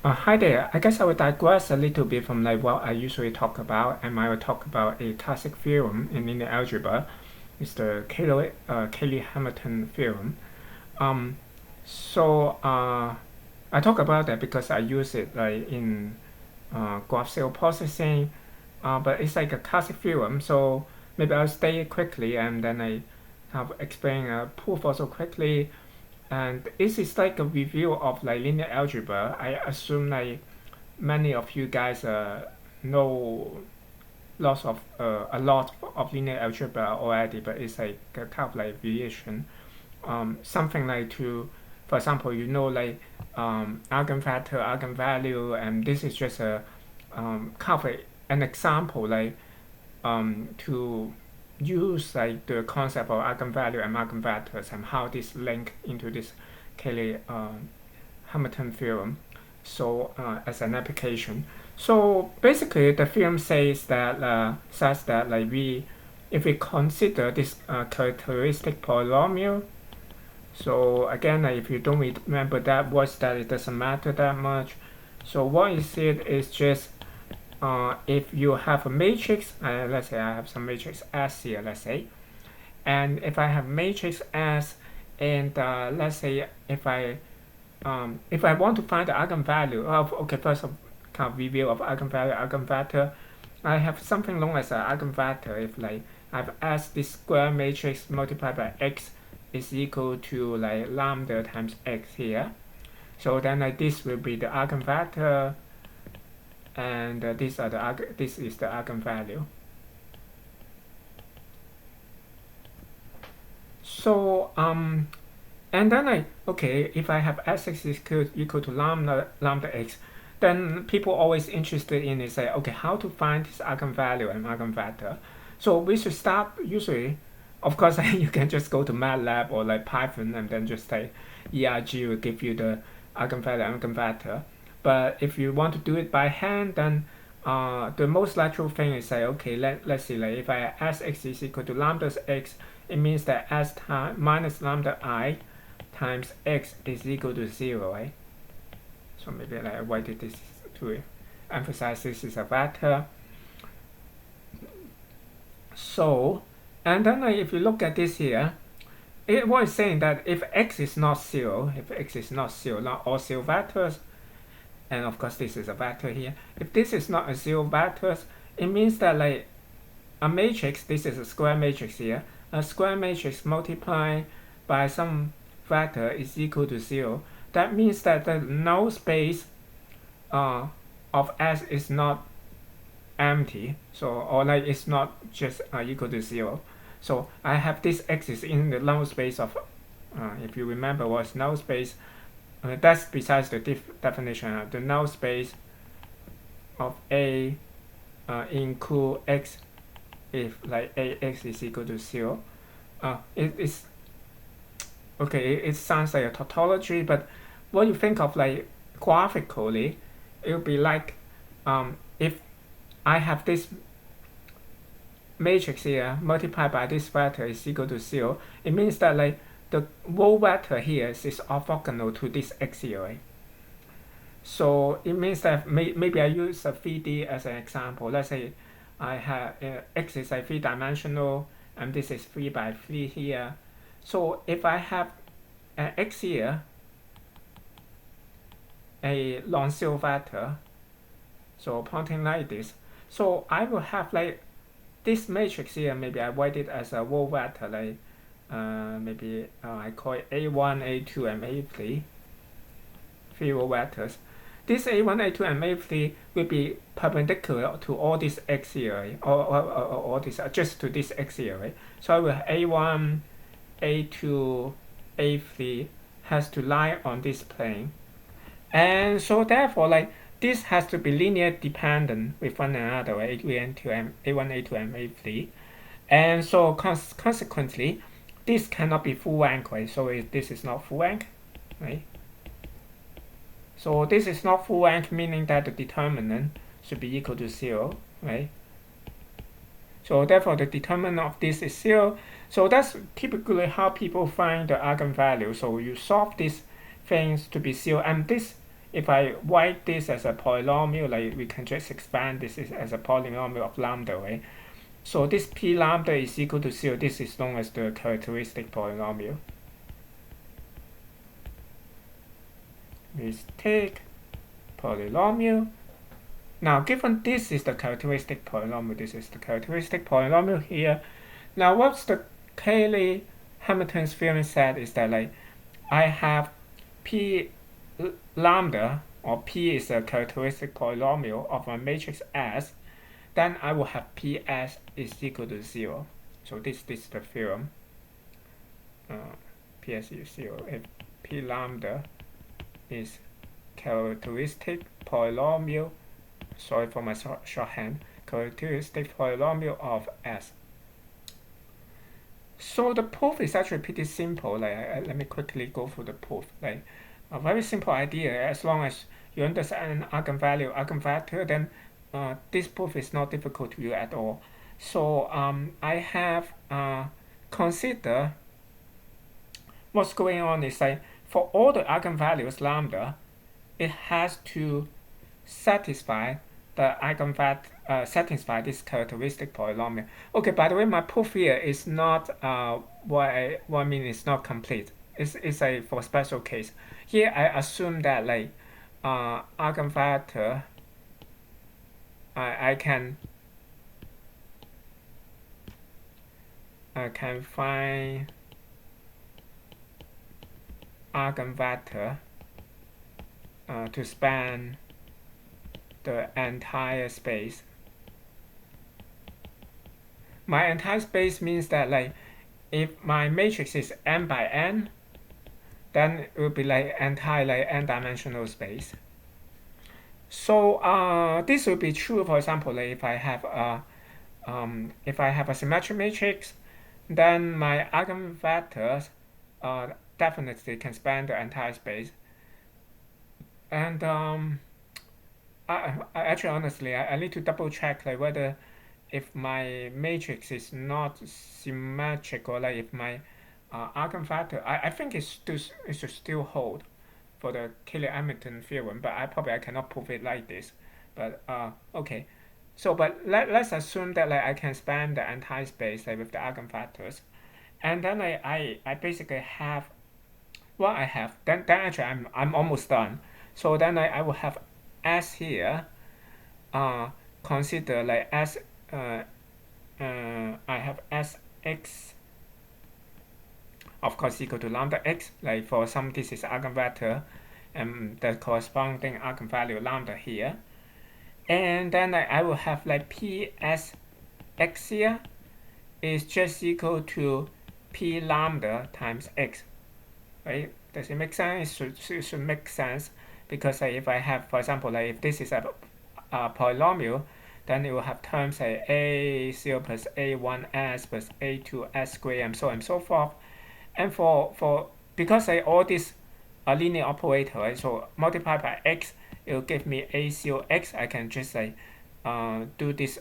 Hi there. I guess I will digress a little bit from like what I usually talk about, and I will talk about a classic theorem in linear algebra. It's the Cayley-Hamilton theorem. Um, I talk about that because I use it like in graph cell processing, but it's like a classic theorem. So maybe I'll state it quickly, and then I have explain a proof also quickly. And this is like a review of like linear algebra. I assume like many of you guys know a lot of linear algebra already, but it's like a kind of like variation. Something like for example, like eigenvector, eigenvalue, and this is just a kind of an example to use like the concept of eigenvalue and eigenvectors and how this link into this Cayley-Hamilton theorem. So as an application, so basically the theorem says that like if we consider this characteristic polynomial. So again, if you don't remember that what's that, it doesn't matter that much. So what is it is just if you have a matrix, let's say I have some matrix S here, let's say, and if I have matrix S, and let's say if I want to find the eigenvalue of, okay, first of kind of review of eigenvalue eigenvector, I have something known as an eigenvector. If like I have S, this square matrix multiplied by X is equal to like lambda times X here. So then this will be the eigenvector, and this is the eigenvalue. So and then okay, if I have Sx is equal to lambda X, then people always interested in is say, okay, how to find this eigenvalue and eigenvector. So we should start usually, of course, you can just go to MATLAB or like Python and then just say ERG will give you the eigenvalue, eigenvector. But if you want to do it by hand, then the most natural thing is say, okay, let's see, like if I Sx is equal to lambda X, it means that S minus lambda I times X is equal to 0, right? So maybe like I write this to emphasize this is a vector. So, and then if you look at this here, it was saying that if X is not 0, not all 0 vectors, and of course this is a vector here, if this is not a 0 vectors, it means that like a matrix, this is a square matrix here, a square matrix multiplied by some vector is equal to 0. That means that the null space of S is not empty, so or like it's not just equal to 0. So I have this X is in the null space of, if you remember what's null space, that's besides the definition of the null space of A include X if like AX is equal to 0. It is okay, it sounds like a tautology, but what you think of like graphically, it would be like if I have this matrix here multiplied by this vector is equal to 0, it means that like the row vector here is orthogonal to this X here, right? So it means that maybe I use a 3D as an example. Let's say I have X is a 3-dimensional, and this is 3 by 3 here. So if I have X here, a non-zero vector, so pointing like this, so I will have like this matrix here, maybe I write it as a row vector, like maybe I call it A1, A2, and A3, 3 row vectors. This A1, A2, and A3 will be perpendicular to all this X here, right? or this just to this X here, right? So I will have A1, A2, A3 has to lie on this plane, and so therefore like this has to be linear dependent with one another, right? A1, A2, and A3, and so consequently this cannot be full rank, right? So this is not full rank, right? So this is not full rank, meaning that the determinant should be equal to 0, right? So therefore the determinant of this is 0. So that's typically how people find the eigenvalue. So you solve these things to be 0, and this if I write this as a polynomial, like we can just expand this as a polynomial of lambda, right? So this p lambda is equal to 0. This is known as the characteristic polynomial. We take polynomial. Now, given this is the characteristic polynomial, this is the characteristic polynomial here. Now, what's the Cayley-Hamilton theorem said is that like I have p lambda, or p is a characteristic polynomial of a matrix S, then I will have ps is equal to 0. So this is the theorem. Ps is 0 if p lambda is characteristic polynomial, sorry for my shorthand, characteristic polynomial of S. So the proof is actually pretty simple. Like let me quickly go through the proof. Like a very simple idea. As long as you understand an eigenvalue eigenvector, then this proof is not difficult to you at all. So I have consider what's going on is like for all the eigenvalues lambda, it has to satisfy the eigenvector, satisfy this characteristic polynomial. Okay, by the way, my proof here is not what I mean is not complete. It's a for special case. Here I assume that like eigenvector I can find eigenvector to span the entire space. My entire space means that like if my matrix is n by n, then it will be like entire like n-dimensional space. So this will be true, for example, like if I have a symmetric matrix, then my eigenvectors definitely can span the entire space. And I actually honestly I need to double check like whether if my matrix is not symmetric, or like if my eigenvector, I think it should still hold for the Cayley-Hamilton theorem, but I cannot prove it like this. But okay, so but let's assume that like I can span the entire space like with the eigenvectors, and then I basically have what I have. Then actually I'm almost done. So then I will have S here. Consider like S. I have Sx, of course, equal to lambda x. Like for some, this is eigenvector, and the corresponding eigenvalue lambda here. And then I will have like Psx here is just equal to P lambda times x. Right? Does it make sense? It should make sense, because if I have, for example, like if this is a polynomial, then it will have terms like a0 plus a1s plus a2s squared and so on and so forth. And for because all these are linear operator, right? So multiplied by x, it will give me a0x. I can just like do this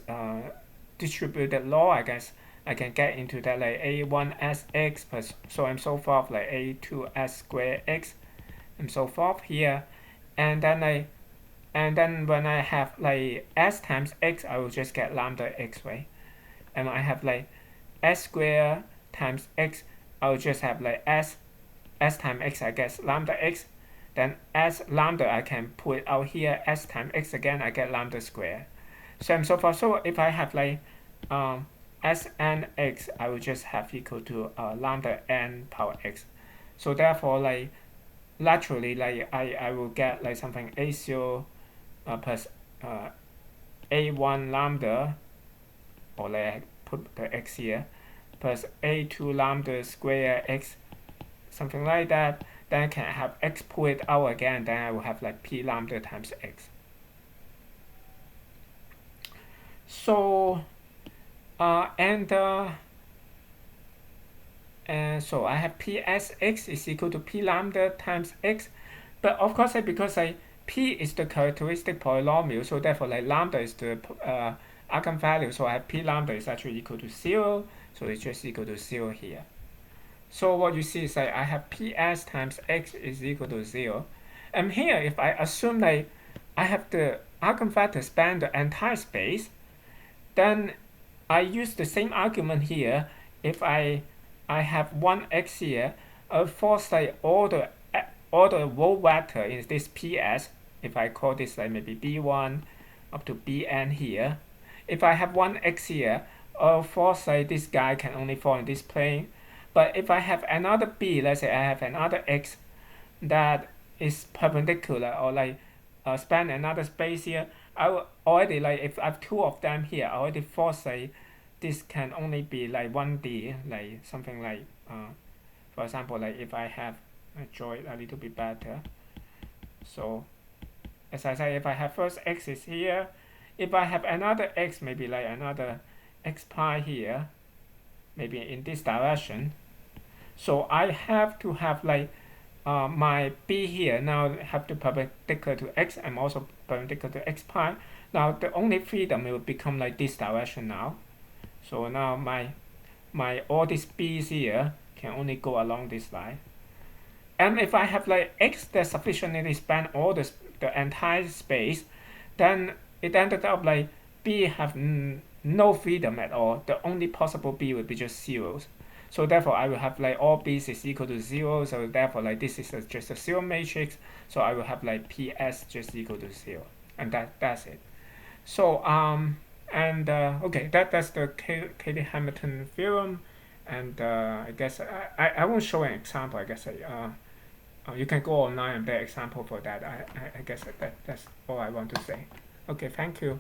distributed law. I guess I can get into that like a1sx plus so on and so forth, like a2s squared x and so forth here. And then when I have like s times x, I will just get lambda x, right? And I have like s squared times x, I will just have like s times x, I guess lambda x. Then s lambda, I can put it out here, s times x again, I get lambda squared. So and so forth. So if I have like s n x, I will just have equal to lambda n power x. So therefore, like laterally, like I will get like something a0 plus a1 lambda, or like I put the x here, plus a2 lambda square x, something like that. Then I can have x pull it out again, then I will have like p lambda times x. So and so I have psx is equal to p lambda times x, but of course because p is the characteristic polynomial, so therefore like lambda is the eigenvalue, so I have p lambda is actually equal to 0, so it's just equal to 0 here. So what you see is I have ps times x is equal to 0, And here, if I assume like I have the eigenvector span the entire space, then I use the same argument here. If I have one x here, force like all the row vector in this PS. If I call this like maybe B1 up to Bn here, if I have one x here, force like this guy can only fall in this plane. But if I have another b, let's say I have another x that is perpendicular or like span another space here, I will already like if I have two of them here, I already force like this can only be like 1D, like something like for example, like if I have draw it a little bit better. So as I say, if I have first x is here, if I have another x, maybe like another x pi here, maybe in this direction, so I have to have like my b here now have to perpendicular to x and also perpendicular to x pi. Now the only freedom will become like this direction now. So now my all these b's here can only go along this line. And if I have like x that sufficiently span all the entire space, then it ended up like b have no freedom at all. The only possible b would be just zeros. So therefore I will have like all b's is equal to 0. So therefore like this is just a zero matrix. So I will have like PS just equal to 0. And that's it. So okay, that's the Cayley-Hamilton theorem. And I guess I won't show an example. I guess you can go online and get example for that. I guess that's all I want to say. Okay, thank you.